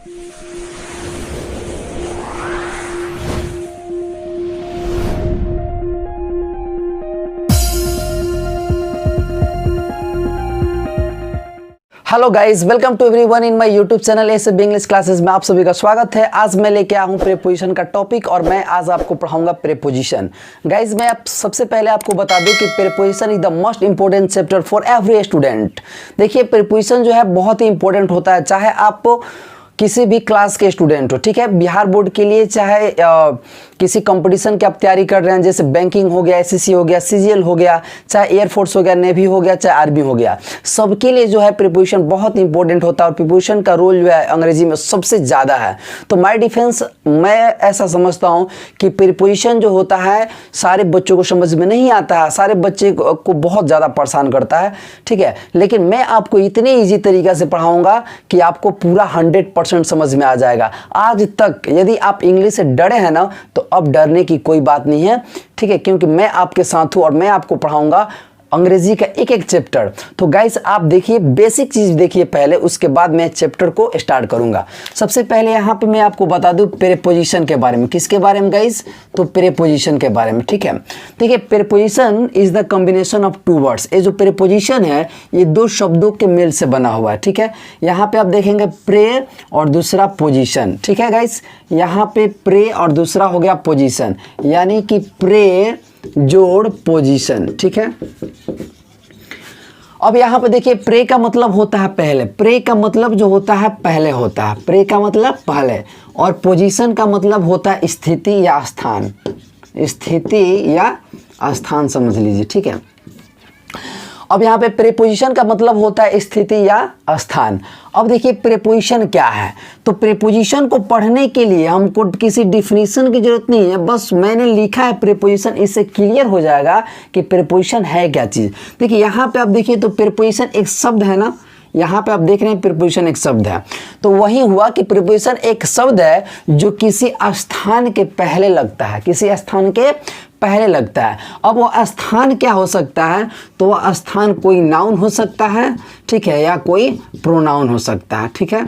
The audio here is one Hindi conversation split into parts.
Hello guys, welcome to everyone in my YouTube channel SB English classes में आप सभी का स्वागत है। आज मैं लेके आया हूँ प्रीपोजिशन का टॉपिक और मैं आज आपको पढ़ाऊंगा प्रीपोजिशन। गाइस, मैं सबसे पहले आपको बता दूं कि preposition is the most important chapter for every student. देखिए, प्रीपोजिशन जो है बहुत ही इंपॉर्टेंट होता है, चाहे आप किसी भी क्लास के स्टूडेंट हो, ठीक है। बिहार बोर्ड के लिए चाहे किसी कंपटीशन की आप तैयारी कर रहे हैं, जैसे बैंकिंग हो गया, एसएससी हो गया, सीजीएल हो गया, चाहे एयरफोर्स हो गया, नेवी हो गया, चाहे आर्मी हो गया, सबके लिए जो है प्रीपोजिशन बहुत इंपॉर्टेंट होता है और प्रीपोजिशन का रोल जो है अंग्रेजी में सबसे ज़्यादा है। तो माय डिफेंस, मैं ऐसा समझता हूँ कि प्रीपोजिशन जो होता है सारे बच्चों को समझ में नहीं आता है, सारे बच्चे को बहुत ज़्यादा परेशान करता है, ठीक है। लेकिन मैं आपको इतने ईजी तरीके से पढ़ाऊँगा कि आपको पूरा 100% समझ में आ जाएगा। आज तक यदि आप इंग्लिश से डरे हैं ना, तो अब डरने की कोई बात नहीं है, ठीक है, क्योंकि मैं आपके साथ हूं और मैं आपको पढ़ाऊंगा अंग्रेजी का एक एक चैप्टर। तो गाइस, आप देखिए, बेसिक चीज देखिए पहले, उसके बाद मैं चैप्टर को स्टार्ट करूंगा। सबसे पहले यहाँ पे मैं आपको बता दूं प्रीपोजिशन के बारे में। किसके बारे में गाइस? तो प्रीपोजिशन के बारे में, ठीक है। देखिए, preposition is the combination of two words. ये जो प्रीपोजिशन है ये दो शब्दों के मेल से बना हुआ है, ठीक है। यहाँ पे आप देखेंगे प्रे और दूसरा पोजिशन, ठीक है गाइस। यहाँ पे प्रे और दूसरा हो गया पोजिशन, यानी कि प्रे जोड़ पोजीशन, ठीक है। अब यहां पे देखिए, प्रे का मतलब होता है पहले। प्रे का मतलब जो होता है पहले होता है, प्रे का मतलब पहले, और पोजीशन का मतलब होता है स्थिति या स्थान, स्थिति या स्थान समझ लीजिए, ठीक है। अब यहाँ पे प्रीपोजिशन का मतलब होता है स्थिति या स्थान। अब देखिए, प्रीपोजिशन क्या है? तो प्रीपोजिशन को पढ़ने के लिए हमको किसी डिफिनीशन की जरूरत नहीं है, बस मैंने लिखा है प्रीपोजिशन, इससे क्लियर हो जाएगा कि प्रीपोजिशन है क्या चीज़। देखिए, यहाँ पे आप देखिए तो प्रीपोजिशन एक शब्द है ना, यहाँ पे आप देख रहे हैं प्रीपोजिशन एक शब्द है। तो वही हुआ कि प्रीपोजिशन एक शब्द है जो किसी स्थान के पहले लगता है, किसी स्थान के पहले लगता है। अब वो स्थान क्या हो सकता है? तो वह स्थान कोई नाउन हो सकता है, ठीक है, या कोई प्रोनाउन हो सकता है, ठीक है।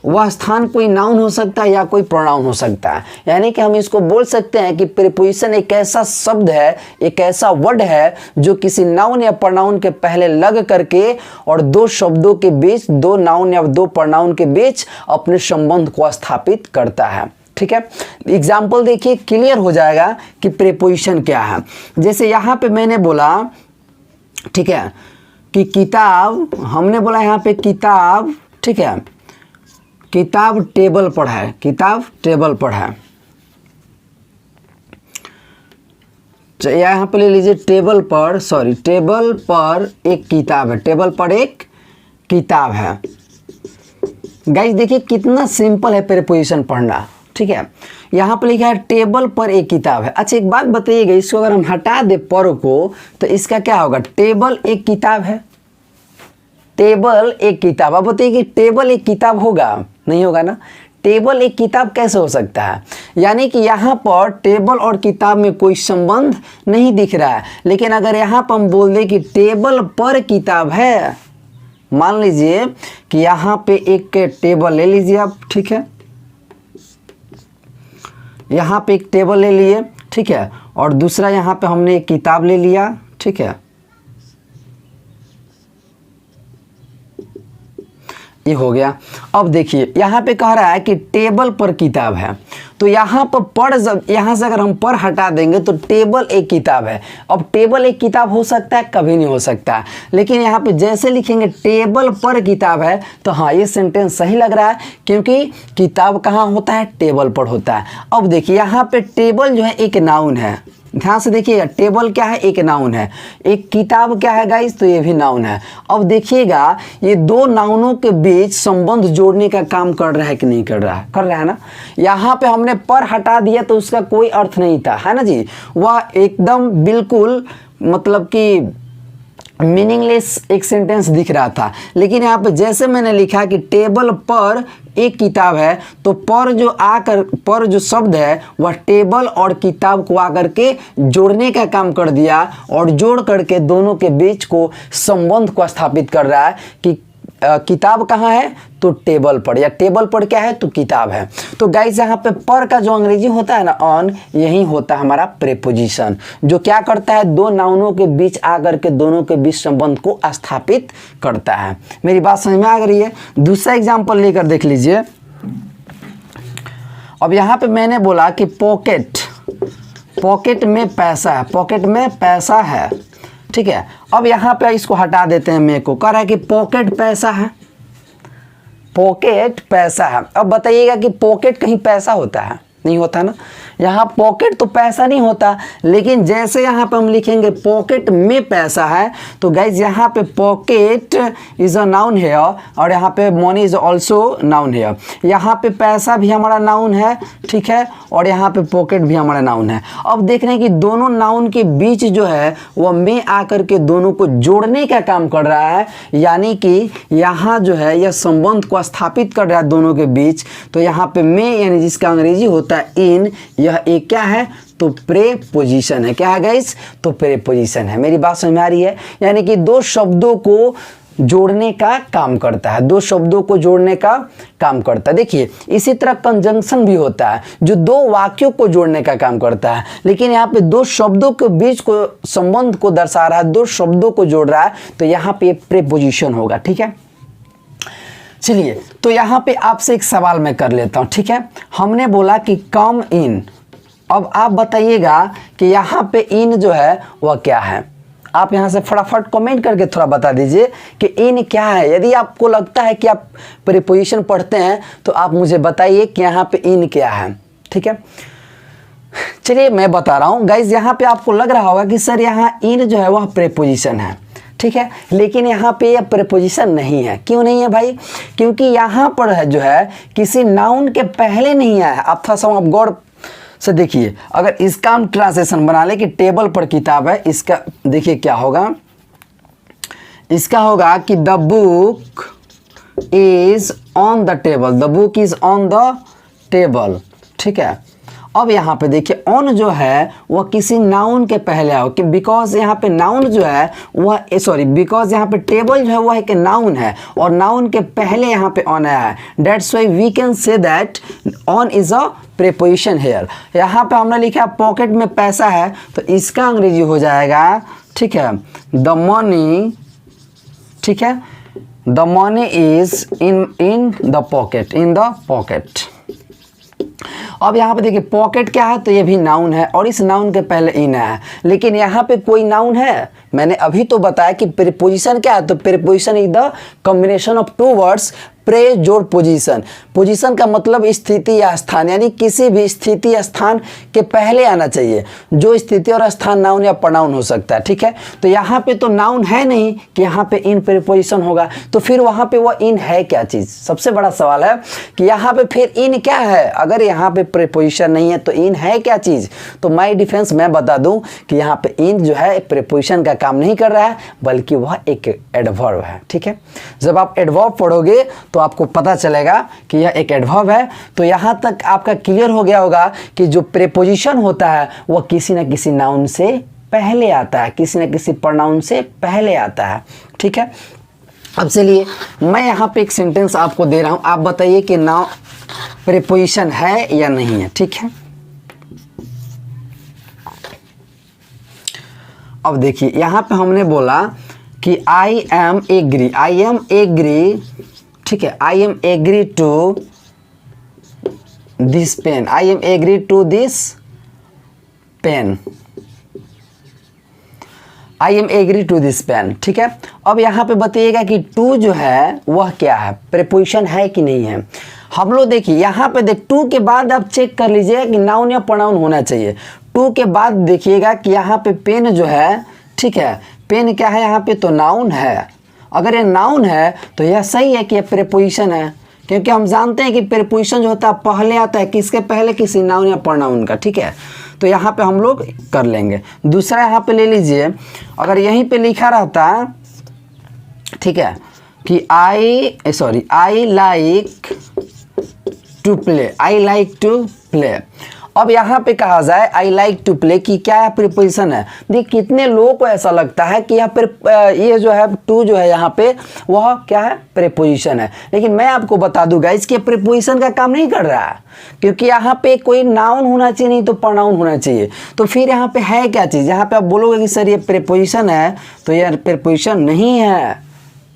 वह स्थान कोई नाउन हो सकता है या कोई प्रोनाउन हो सकता है। यानी कि हम इसको बोल सकते हैं कि प्रीपोजिशन एक ऐसा शब्द है, एक ऐसा वर्ड है जो किसी नाउन या प्रोनाउन के पहले लग करके और दो शब्दों के बीच, दो नाउन या दो प्रोनाउन के बीच अपने संबंध को स्थापित करता है, ठीक है। एग्जाम्पल देखिए, क्लियर हो जाएगा कि प्रीपोजिशन क्या है। जैसे यहाँ पे मैंने बोला, ठीक है, कि किताब, हमने बोला यहाँ पे किताब, ठीक है, किताब टेबल पर है, किताब टेबल पर है। यहाँ पे ले लीजिए टेबल पर, सॉरी, टेबल पर एक किताब है, टेबल पर एक किताब है। गाइस देखिए कितना सिंपल है प्रीपोजिशन पढ़ना, ठीक है। यहाँ पर लिखा है टेबल पर एक किताब है। अच्छा, एक बात बताइएगा, इसको अगर हम हटा दे पर को, तो इसका क्या होगा? टेबल एक किताब है, टेबल एक किताब। अब बताइए कि टेबल एक किताब होगा? नहीं होगा ना। टेबल एक किताब कैसे हो सकता है? यानी कि यहाँ पर टेबल और किताब में कोई संबंध नहीं दिख रहा है। लेकिन अगर यहाँ पर हम बोल दें कि टेबल पर किताब है, मान लीजिए कि यहाँ पे एक टेबल ले लीजिए आप, ठीक है, यहाँ पे एक टेबल ले लिए, ठीक है, और दूसरा यहाँ पे हमने एक किताब ले लिया, ठीक है, ये हो गया। अब देखिए यहाँ पे कह रहा है कि टेबल पर किताब है, तो यहाँ पर यहाँ से अगर हम पर हटा देंगे तो टेबल एक किताब है। अब टेबल एक किताब हो सकता है? कभी नहीं हो सकता। लेकिन यहाँ पे जैसे लिखेंगे टेबल पर किताब है, तो हाँ, ये सेंटेंस सही लग रहा है, क्योंकि किताब कहाँ होता है? टेबल पर होता है। अब देखिए यहाँ पे टेबल जो है एक नाउन है, ध्यान से देखिएगा, टेबल क्या है? एक नाउन है। एक किताब क्या है गाइस? तो ये भी नाउन है। अब देखिएगा, ये दो नाउनों के बीच संबंध जोड़ने का काम कर रहा है कि नहीं कर रहा है? कर रहा है ना। यहाँ पे हमने पर हटा दिया तो उसका कोई अर्थ नहीं था, है ना जी। वह एकदम बिल्कुल मतलब कि मीनिंगलेस एक सेंटेंस दिख रहा था। लेकिन यहाँ पे जैसे मैंने लिखा कि टेबल पर एक किताब है, तो पर जो शब्द है वह टेबल और किताब को आकर के जोड़ने का काम कर दिया, और जोड़ करके दोनों के बीच को संबंध को स्थापित कर रहा है कि किताब कहाँ है तो टेबल पर, या टेबल पर क्या है तो किताब है। तो गाइस यहाँ पे पर का जो अंग्रेजी होता है ना ऑन, यही होता है हमारा प्रीपोजिशन, जो क्या करता है दो नाउनों के बीच आकर के दोनों के बीच संबंध को स्थापित करता है। मेरी बात समझ में आ रही है। दूसरा एग्जाम्पल लेकर देख लीजिए। अब यहाँ पे मैंने बोला कि पॉकेट, पॉकेट में पैसा है, पॉकेट में पैसा है, ठीक है। अब यहाँ पे इसको हटा देते हैं, मेरे को कह रहा है कि पॉकेट पैसा है, पॉकेट पैसा है। अब बताइएगा कि पॉकेट कहीं पैसा होता है? नहीं होता ना। यहाँ पॉकेट तो पैसा नहीं होता, लेकिन जैसे यहाँ पे हम लिखेंगे पॉकेट में पैसा है, तो गाइज यहाँ पे पॉकेट इज अ नाउन है और यहाँ पे मनी इज ऑल्सो नाउन है। यहाँ पे पैसा भी हमारा नाउन है, ठीक है, और यहाँ पे पॉकेट भी हमारा नाउन है। अब देख रहे हैं कि दोनों नाउन के बीच जो है वह में आकर के दोनों को जोड़ने का काम कर रहा है, यानी कि यहाँ जो है यह संबंध को स्थापित कर रहा है दोनों के बीच। तो यहाँ पे में यानी जिसका अंग्रेजी होता है इन, यह एक क्या है तो प्रीपोजिशन है। क्या है गाइस? तो प्रीपोजिशन है। मेरी बात समझ में आ रही है? यानी कि दो शब्दों को जोड़ने का काम करता है, दो शब्दों को जोड़ने का काम करता है। देखिए इसी तरह कंजंक्शन भी होता है जो दो वाक्यों को जोड़ने का काम करता है, लेकिन यहाँ पे दो शब्दों के बीच को संबंध को दर्शा रहा है, दो शब्दों को जोड़ रहा है, तो यहाँ पे प्रीपोजिशन होगा, ठीक है। चलिए तो यहाँ पे आपसे एक सवाल मैं कर लेता हूँ, ठीक है। हमने बोला कि कम इन, अब आप बताइएगा कि यहाँ पे इन जो है वह क्या है। आप यहाँ से फटाफट कमेंट करके थोड़ा बता दीजिए कि इन क्या है। यदि आपको लगता है कि आप प्रीपोजिशन पढ़ते हैं तो आप मुझे बताइए कि यहाँ पे इन क्या है, ठीक है। चलिए मैं बता रहा हूँ गाइज। यहाँ पे आपको लग रहा होगा कि सर यहाँ इन जो है वह प्रीपोजिशन है, ठीक है, लेकिन यहाँ पे यह प्रीपोजिशन नहीं है। क्यों नहीं है भाई? क्योंकि यहाँ पर है जो है किसी नाउन के पहले नहीं आया है। आप थोड़ा सा आप गौर से देखिए। अगर इसका हम ट्रांसलेशन बना ले कि टेबल पर किताब है, इसका देखिए क्या होगा। इसका होगा कि the book is on the table, the book is on the table, ठीक है। अब यहाँ पे देखिए ऑन जो है वह किसी नाउन के पहले आओ, कि बिकॉज यहाँ पे नाउन जो है वह बिकॉज यहाँ पे टेबल जो है वह एक नाउन है और नाउन के पहले यहाँ पे ऑन आया है। That's why we can say that on is a preposition here. यहाँ पे हमने लिखा पॉकेट में पैसा है, तो इसका अंग्रेजी हो जाएगा, ठीक है, द मनी, ठीक है, the money is in the pocket, in the pocket. अब यहाँ पे देखिए पॉकेट क्या है तो ये भी नाउन है और इस नाउन के पहले इन है, लेकिन यहाँ पे कोई नाउन है? मैंने अभी तो बताया कि प्रीपोजिशन क्या है, तो preposition is the combination of two words, pre जोड़ पोजीशन। पोजीशन का मतलब स्थिति या स्थान, यानी किसी भी स्थिति या स्थान के पहले आना चाहिए। जो स्थिति और स्थान नाउन या प्रोनाउन हो सकता है, ठीक है। तो यहाँ पे तो नाउन है नहीं कि यहाँ पे इन प्रीपोजिशन होगा, तो फिर वहाँ पे वो इन है क्या चीज़? सबसे बड़ा सवाल है कि यहाँ पे फिर इन क्या है। अगर यहाँ पे प्रीपोजिशन नहीं है तो इन है क्या चीज़? तो माय डिफेंस मैं बता दूँ कि यहाँ पे इन जो है प्रीपोजिशन का काम नहीं कर रहा है, बल्कि वह एक एडवर्ब है, ठीक है। जब आप एडवर्ब पढ़ोगे तो आपको पता चलेगा कि यह एक एडवर्ब है। तो यहाँ तक आपका क्लियर हो गया होगा कि जो प्रीपोजिशन होता है वह किसी न किसी नाउन से पहले आता है, किसी न किसी प्रोनाउन से पहले आता है, ठीक है। अब चलिए मैं यहाँ पे एक सेंटेंस आपको दे रहा हूँ, आप बताइए कि नाउन प्रीपोजिशन है या नहीं है, ठीक है। अब देखिए यहाँ पे हमने बोला कि I am agree, I am agree, ठीक है, I am agree to this pen, I am agree to this pen, I am agree to this pen, ठीक है। अब यहाँ पे बताइएगा कि टू जो है वह क्या है, प्रीपोजिशन है कि नहीं है। हम लोग देखिए यहाँ पे देख टू के बाद आप चेक कर लीजिए कि नाउन या प्रोनाउन होना चाहिए। टू के बाद देखिएगा कि यहाँ पे पेन जो है, ठीक है, पेन क्या है यहाँ पे तो नाउन है। अगर ये नाउन है तो यह सही है कि यह प्रीपोजिशन है, क्योंकि हम जानते हैं कि प्रीपोजिशन जो होता है पहले आता है, किसके पहले? किसी नाउन या प्रोनाउन का, ठीक है। तो यहाँ पे हम लोग कर लेंगे। दूसरा यहाँ पे ले लीजिए, अगर यहीं पे लिखा रहता, ठीक है, कि I like to play, I like to play. अब यहाँ पे कहा जाए आई लाइक टू प्ले कि क्या है प्रीपोजिशन है। देखिए कितने लोगों को ऐसा लगता है कि यहाँ पर ये जो है टू जो है यहाँ पे वह क्या है प्रीपोजिशन है, लेकिन मैं आपको बता दूं गाइस कि प्रीपोजिशन का काम नहीं कर रहा है, क्योंकि यहाँ पे कोई नाउन होना चाहिए नहीं तो प्रोनाउन होना चाहिए। तो फिर यहाँ पे है क्या चीज़, यहाँ पे आप बोलोगे कि सर ये प्रीपोजिशन है, तो यार प्रीपोजिशन नहीं है,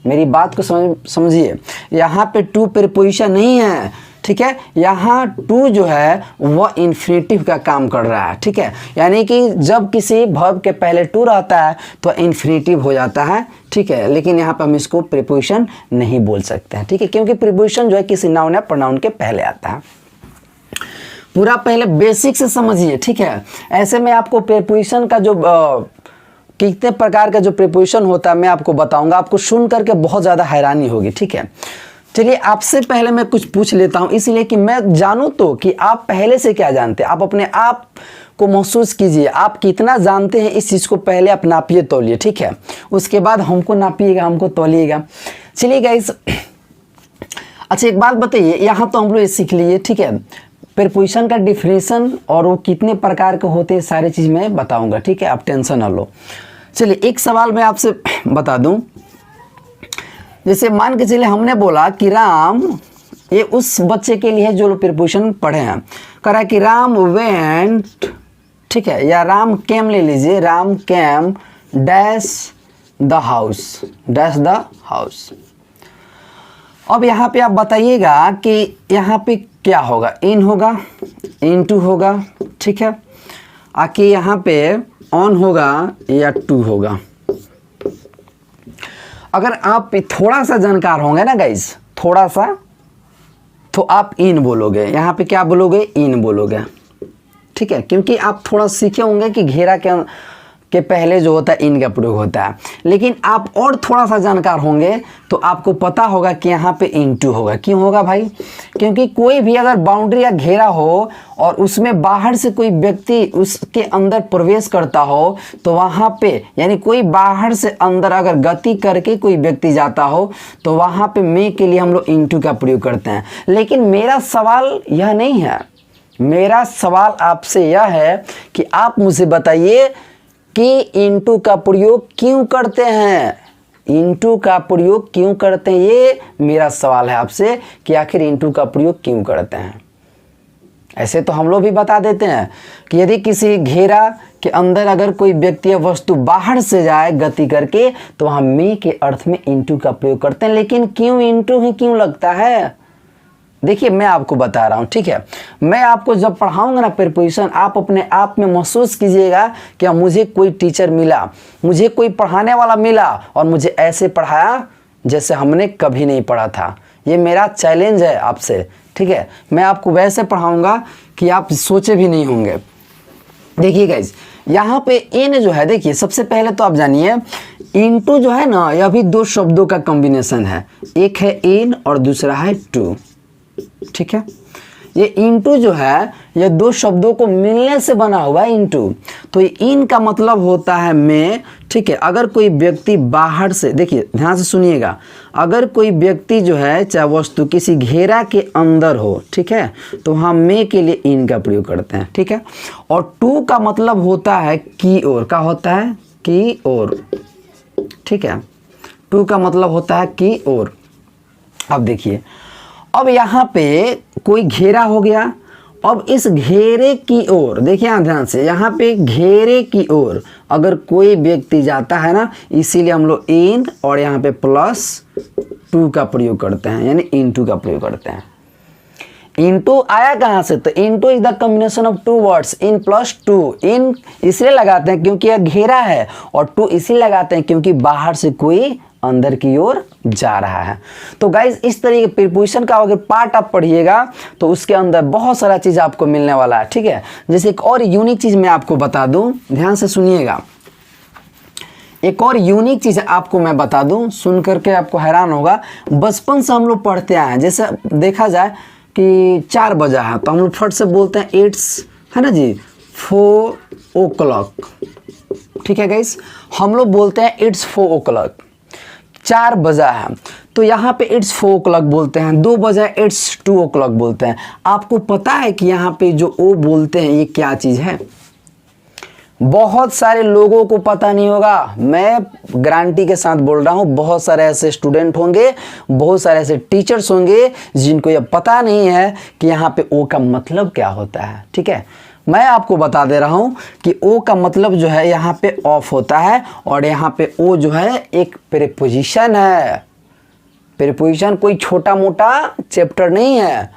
मेरी बात को समझिए। यहाँ पे टू प्रीपोजिशन नहीं है, ठीक है। यहाँ टू जो है वह इन्फिनेटिव का काम कर रहा है, ठीक है। यानी कि जब किसी वर्ब के पहले टू रहता है तो इन्फिनेटिव हो जाता है, ठीक है। लेकिन यहाँ पे हम इसको प्रीपोजिशन नहीं बोल सकते हैं, ठीक है, क्योंकि प्रीपोजिशन जो है किसी नाउन या प्रोनाउन के पहले आता है। पूरा पहले बेसिक से समझिए, ठीक है। ऐसे में आपको प्रीपोजिशन का जो कितने प्रकार का जो प्रीपोजिशन होता है मैं आपको बताऊंगा, आपको सुन करके बहुत ज़्यादा हैरानी होगी, ठीक है। चलिए आपसे पहले मैं कुछ पूछ लेता हूं, इसलिए कि मैं जानूं तो कि आप पहले से क्या जानते हैं। आप अपने आप को महसूस कीजिए, आप कितना जानते हैं इस चीज़ को पहले आप नापिए तौलिए, ठीक है। उसके बाद हमको नापिएगा, हमको तौलिएगा। चलिए गाइस, अच्छा एक बात बताइए, यहाँ तो हम लोग ये सीख लिए, ठीक है। प्रीपोजिशन का डिफिनेशन और वो कितने प्रकार के होते हैं सारी चीज़ मैं बताऊँगा, ठीक है, आप टेंशन ना लो। चलिए एक सवाल मैं आपसे बता दूं, जैसे मान के चलिए हमने बोला कि राम, ये उस बच्चे के लिए जो लोग प्रीपोजिशन पढ़े हैं, करा कि राम वेंट, ठीक है, या राम केम ले लीजिए, राम केम dash the house, dash the house. अब यहाँ पे आप बताइएगा कि यहाँ पे क्या होगा, इन होगा, इनटू होगा, ठीक है, आके यहाँ पे ऑन होगा या टू होगा। अगर आप थोड़ा सा जानकार होंगे ना गाइस, थोड़ा सा, तो आप इन बोलोगे, यहाँ पे क्या बोलोगे, इन बोलोगे, ठीक है, क्योंकि आप थोड़ा सीखे होंगे कि घेरा के पहले जो होता है इन का प्रयोग होता है। लेकिन आप और थोड़ा सा जानकार होंगे तो आपको पता होगा कि यहाँ पे इनटू होगा। क्यों होगा भाई, क्योंकि कोई भी अगर बाउंड्री या घेरा हो और उसमें बाहर से कोई व्यक्ति उसके अंदर प्रवेश करता हो तो वहाँ पे, यानी कोई बाहर से अंदर अगर गति करके कोई व्यक्ति जाता हो तो वहाँ पे मे के लिए हम लोग इनटू का प्रयोग करते हैं। लेकिन मेरा सवाल यह नहीं है, मेरा सवाल आपसे यह है कि आप मुझे बताइए कि इनटू का प्रयोग क्यों करते हैं, इनटू का प्रयोग क्यों करते हैं, ये मेरा सवाल है आपसे कि आखिर इनटू का प्रयोग क्यों करते हैं। ऐसे तो हम लोग भी बता देते हैं कि यदि किसी घेरा के अंदर अगर कोई व्यक्ति या वस्तु बाहर से जाए गति करके तो वहाँ मे के अर्थ में इनटू का प्रयोग करते हैं। लेकिन क्यों इनटू ही क्यों लगता है, देखिए मैं आपको बता रहा हूँ, ठीक है। मैं आपको जब पढ़ाऊंगा ना प्रीपोजिशन, आप अपने आप में महसूस कीजिएगा कि मुझे कोई टीचर मिला, मुझे कोई पढ़ाने वाला मिला और मुझे ऐसे पढ़ाया जैसे हमने कभी नहीं पढ़ा था। ये मेरा चैलेंज है आपसे, ठीक है। मैं आपको वैसे पढ़ाऊंगा कि आप सोचे भी नहीं होंगे। देखिए गाइस, यहाँ पे इन जो है, देखिए सबसे पहले तो आप जानिए इनटू जो है ना, यह भी दो शब्दों का कॉम्बिनेशन है, एक है इन और दूसरा है टू, ठीक है। ये इनटू जो है ये दो शब्दों को मिलने से बना हुआ है इनटू। तो ये इन का मतलब होता है में, ठीक है। अगर कोई व्यक्ति बाहर से, देखिए ध्यान से सुनिएगा, अगर कोई व्यक्ति जो है चाहे वस्तु किसी घेरा के अंदर हो, ठीक है, तो हम में के लिए इन का प्रयोग करते हैं, ठीक है। और टू का मतलब होता है की ओर, का होता है की ओर, ठीक है। टू का मतलब होता है की ओर। अब देखिए, अब यहाँ पे कोई घेरा हो गया, अब इस घेरे की ओर देखिए ध्यान से, यहाँ पे घेरे की ओर अगर कोई व्यक्ति जाता है ना, इसीलिए हम लोग इन और यहाँ पे प्लस टू का प्रयोग करते हैं, यानी इनटू का प्रयोग करते हैं। इनटू आया कहाँ से, तो into is the combination of two words, in plus to. In इसलिए लगाते हैं क्योंकि यह घेरा है, और टू इसलिए लगाते हैं क्योंकि बाहर से कोई अंदर की ओर जा रहा है। तो गाइज इस तरीके प्रीपोजिशन का अगर पार्ट आप पढ़िएगा तो उसके अंदर बहुत सारा चीज़ आपको मिलने वाला है, ठीक है। जैसे एक और यूनिक चीज़ मैं आपको बता दूं, ध्यान से सुनिएगा, एक और यूनिक चीज़ आपको मैं बता दूं, सुन करके आपको हैरान होगा। बचपन से हम लोग पढ़ते आए हैं, जैसे देखा जाए कि 4 बजा है तो हम लोग फट से बोलते हैं इट्स, है ना जी, 4 o'clock, ठीक है गाइस, हम लोग बोलते हैं इट्स 4 o'clock। 4 बजा है तो यहाँ पे इट्स 4 o'clock बोलते हैं, 2 बजा है इट्स 2 o'clock बोलते हैं। आपको पता है कि यहाँ पे जो ओ बोलते हैं ये क्या चीज़ है? बहुत सारे लोगों को पता नहीं होगा, मैं गारंटी के साथ बोल रहा हूँ। बहुत सारे ऐसे स्टूडेंट होंगे, बहुत सारे ऐसे टीचर्स होंगे जिनको ये पता नहीं है कि यहाँ पे ओ का मतलब क्या होता है। ठीक है, मैं आपको बता दे रहा हूँ कि ओ का मतलब जो है यहाँ पे ऑफ होता है, और यहाँ पे ओ जो है एक प्रीपोजिशन है। प्रीपोजिशन कोई छोटा मोटा चैप्टर नहीं है।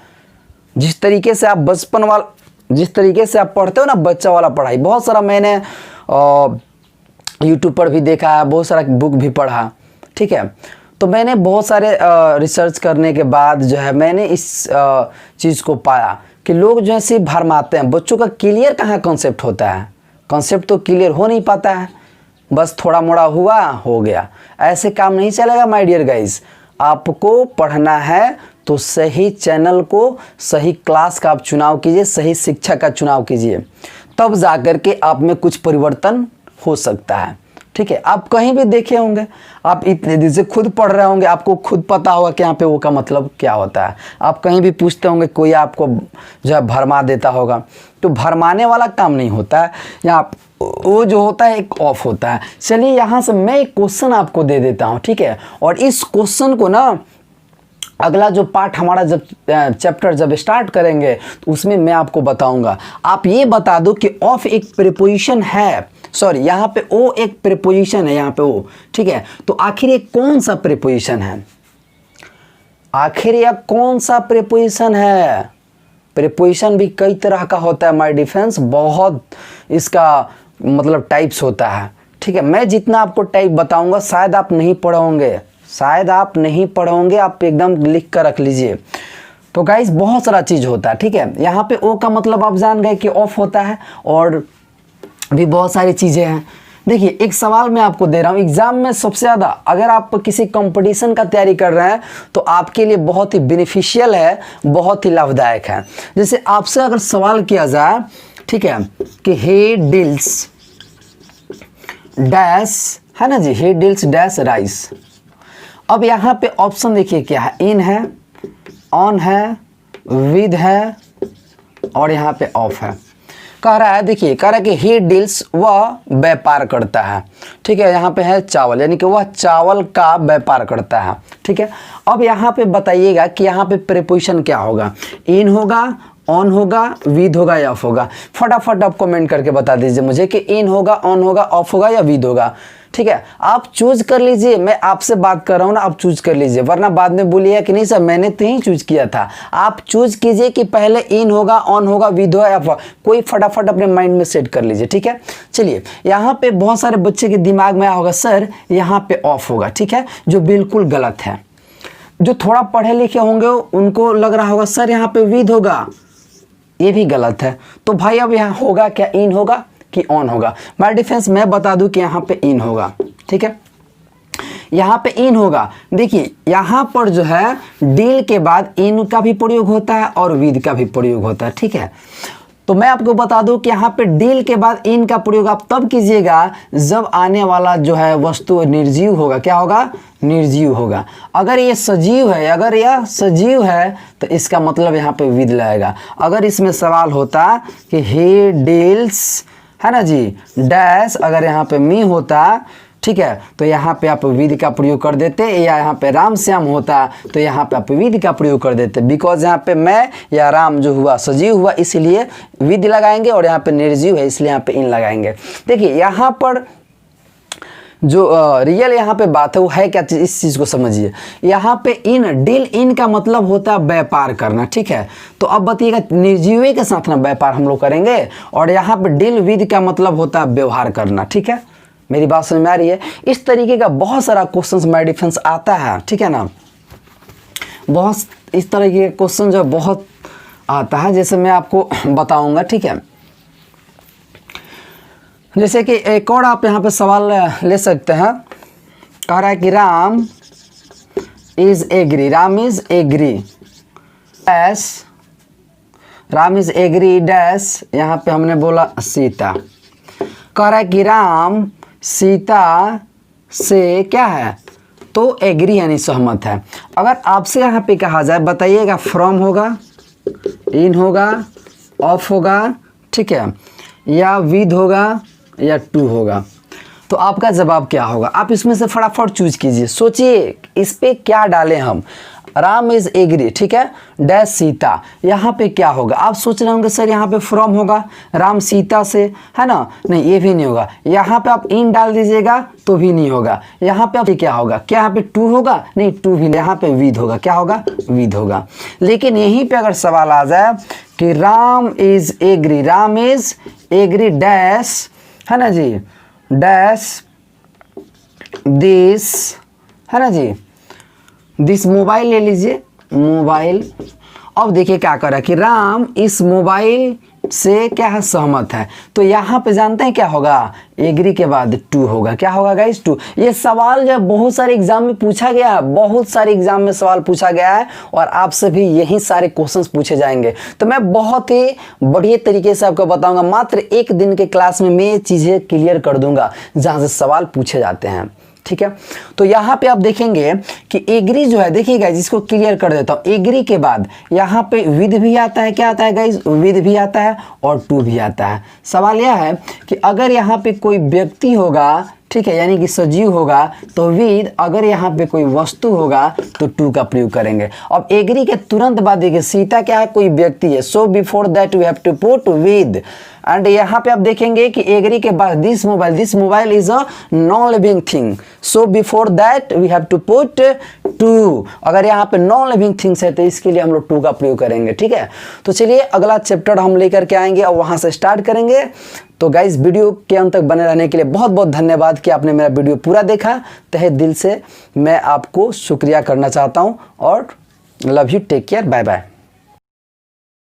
जिस तरीके से आप जिस तरीके से आप पढ़ते हो ना बच्चा वाला पढ़ाई, बहुत सारा मैंने यूट्यूब पर भी देखा है, बहुत सारा बुक भी पढ़ा। ठीक है, तो मैंने बहुत सारे रिसर्च करने के बाद जो है मैंने इस चीज़ को पाया कि लोग जो है सिर्फ भरमाते हैं। बच्चों का क्लियर कहाँ कॉन्सेप्ट होता है? कॉन्सेप्ट तो क्लियर हो नहीं पाता है, बस थोड़ा मोड़ा हुआ हो गया। ऐसे काम नहीं चलेगा माय डियर गाइस। आपको पढ़ना है तो सही चैनल को, सही क्लास का आप चुनाव कीजिए, सही शिक्षा का चुनाव कीजिए, तब जाकर के आप में कुछ परिवर्तन हो सकता है। ठीक है, आप कहीं भी देखे होंगे, आप इतने दिन से खुद पढ़ रहे होंगे, आपको खुद पता होगा कि यहाँ पे वो का मतलब क्या होता है। आप कहीं भी पूछते होंगे, कोई आपको जो है भरमा देता होगा, तो भरमाने वाला काम नहीं होता है। यहाँ वो जो होता है एक ऑफ होता है। चलिए यहाँ से मैं एक क्वेश्चन आपको दे देता हूँ। ठीक है, और इस क्वेश्चन को ना अगला जो पार्ट हमारा जब चैप्टर जब स्टार्ट करेंगे तो उसमें मैं आपको बताऊंगा। आप ये बता दो कि ऑफ एक प्रीपोजिशन है, सॉरी यहाँ पे ओ एक प्रीपोजिशन है, यहाँ पे ओ। ठीक है, तो आखिर ये कौन सा प्रीपोजिशन है? आखिर यह कौन सा प्रीपोजिशन है? प्रीपोजिशन भी कई तरह का होता है माय डिफेंस, बहुत इसका मतलब टाइप्स होता है। ठीक है, मैं जितना आपको टाइप बताऊंगा शायद आप नहीं पढ़ोगे, आप एकदम लिख कर रख लीजिए। तो गाइस बहुत सारा चीज़ होता है। ठीक है, यहाँ पे ओ का मतलब आप जान गए कि ऑफ होता है, और भी बहुत सारी चीज़ें हैं। देखिए एक सवाल मैं आपको दे रहा हूँ, एग्जाम में सबसे ज़्यादा अगर आप किसी कंपटीशन का तैयारी कर रहे हैं तो आपके लिए बहुत ही बेनिफिशियल है, बहुत ही लाभदायक है। जैसे आपसे अगर सवाल किया जाए, ठीक है, कि ही डील्स डैश, है ना जी, ही डील्स डैश राइस। अब यहाँ पे ऑप्शन देखिए क्या है, इन है, ऑन है, विद है, और यहाँ पे ऑफ है। कह रहा है, देखिए कह रहा है कि ही डील्स, वह व्यापार करता है। ठीक है, यहाँ पे है चावल, यानी कि वह चावल का व्यापार करता है। ठीक है, अब यहाँ पे बताइएगा कि यहाँ पे प्रीपोजिशन क्या होगा, इन होगा, ऑन होगा, विद होगा या ऑफ होगा। फटाफट आप कमेंट करके बता दीजिए मुझे कि इन होगा, ऑन होगा, ऑफ होगा या विद होगा। ठीक है, आप चूज कर लीजिए, मैं आपसे बात कर रहा हूँ ना, आप चूज कर लीजिए, वरना बाद में बोलिए कि नहीं सर मैंने तो ही चूज किया था। आप चूज कीजिए कि पहले इन होगा, ऑन होगा, विद होगा या ऑफ, कोई फटाफट अपने माइंड में सेट कर लीजिए। ठीक है, चलिए यहाँ पे बहुत सारे बच्चे के दिमाग में आया होगा सर यहाँ पे ऑफ होगा। ठीक है, जो बिल्कुल गलत है। जो थोड़ा पढ़े लिखे होंगे उनको लग रहा होगा सर यहाँ पे विद होगा, ये भी गलत है। तो भाई अब यहाँ होगा क्या, इन होगा कि ऑन होगा? माय डिफेंस मैं बता दूं कि यहाँ पे इन होगा। ठीक है, यहाँ पे इन होगा। देखिए यहाँ पर जो है डील के बाद इन का भी प्रयोग होता है और विद का भी प्रयोग होता है। ठीक है, तो मैं आपको बता दूं कि यहाँ पे डील के बाद इन का प्रयोग आप तब कीजिएगा जब आने वाला जो है वस्तु निर्जीव होगा। क्या होगा? निर्जीव होगा। अगर ये सजीव है, अगर यह सजीव है तो इसका मतलब यहाँ पे विद लगेगा। अगर इसमें सवाल होता कि ही डील्स, है ना जी, डैश, अगर यहाँ पे मी होता, ठीक है, तो यहाँ पे आप विद का प्रयोग कर देते, या यहाँ पे राम श्याम होता तो यहाँ पे आप विद का प्रयोग कर देते। बिकॉज यहाँ पे मैं या राम जो हुआ सजीव हुआ इसलिए विद लगाएंगे, और यहाँ पे निर्जीव है इसलिए यहाँ पे इन लगाएंगे। देखिए यहाँ पर जो रियल यहाँ पे बात है वो है क्या चीज़, इस चीज़ को समझिए। यहाँ पे इन, डील इन का मतलब होता है व्यापार करना। ठीक है, तो अब बताइएगा निर्जीव के साथ ना व्यापार हम लोग करेंगे, और यहाँ पे डील विद का मतलब होता है व्यवहार करना। ठीक है, मेरी बात समझ में आ रही है? इस तरीके का बहुत सारा क्वेश्चन माय डिफेंस आता है। ठीक है ना, बहुत इस तरह के क्वेश्चन जो बहुत आता है, जैसे मैं आपको बताऊंगा। ठीक है, जैसे कि एक और आप यहाँ पे सवाल ले सकते हैं। कह रहा है कि Ram is agree, Ram is agree dash, Ram is agree dash, यहाँ पे हमने बोला सीता। कह रहा है कि राम सीता से क्या है, तो एग्री यानी सहमत है। अगर आपसे यहाँ पे कहा जाए, बताइएगा फ्रॉम होगा, इन होगा, ऑफ होगा, ठीक है, या विद होगा या टू होगा, तो आपका जवाब क्या होगा? आप इसमें से फटाफट चूज कीजिए, सोचिए इस पे क्या डालें हम। राम इज एग्री, ठीक है, डैश सीता, यहाँ पे क्या होगा? आप सोच रहे होंगे सर यहाँ पे फ्रॉम होगा, राम सीता से, है ना? नहीं, ये भी नहीं होगा। यहाँ पे आप इन डाल दीजिएगा तो भी नहीं होगा। यहाँ पे आप क्या होगा? क्या यहाँ पे टू होगा? नहीं, टू भी नहीं, यहाँ पे विद होगा। क्या होगा? विद होगा। लेकिन यहीं पे अगर सवाल आ जाए कि Ram is agree, Ram is agree dash, है ना जी, डैश दिस, है ना जी, दिस मोबाइल ले लीजिए, मोबाइल। अब देखिए क्या कर रहा है कि राम इस मोबाइल से क्या है? सहमत है। तो यहाँ पे जानते हैं क्या होगा? एग्री के बाद टू होगा। क्या होगा गाइस? टू। ये सवाल जो बहुत सारे एग्जाम में पूछा गया है, बहुत सारे एग्जाम में सवाल पूछा गया है और आपसे भी यही सारे क्वेश्चंस पूछे जाएंगे। तो मैं बहुत ही बढ़िया तरीके से आपको बताऊंगा, मात्र एक दिन के क्लास में मैं ये चीज़ें क्लियर कर दूंगा जहाँ से सवाल पूछे जाते हैं, ठीक है। तो यहाँ पे आप देखेंगे कि एग्री जो है, देखिएगा जिसको क्लियर कर देता हूँ, एग्री के बाद यहाँ पे विद भी आता है। क्या आता है गाइज? विद भी आता है और टू भी आता है। सवाल यह है कि अगर यहाँ पे कोई व्यक्ति होगा, ठीक है, यानी कि सजीव होगा तो विद, अगर यहाँ पे कोई वस्तु होगा तो टू का प्रयोग करेंगे। अब एग्री के तुरंत बाद देखिए सीता क्या है? कोई व्यक्ति है, so before that we have to put with. And यहाँ पे आप देखेंगे कि एग्री के बाद this mobile is a non living thing, so before that we have to put to. अगर यहाँ पे नॉन लिविंग थिंग्स है तो इसके लिए हम लोग टू का प्रयोग करेंगे, ठीक है। तो चलिए अगला चैप्टर हम लेकर के आएंगे और वहां से स्टार्ट करेंगे। तो गाइज वीडियो के अंत तक बने रहने के लिए बहुत बहुत धन्यवाद कि आपने मेरा वीडियो पूरा देखा। तहे दिल से मैं आपको शुक्रिया करना चाहता हूँ और love you, take care, bye bye.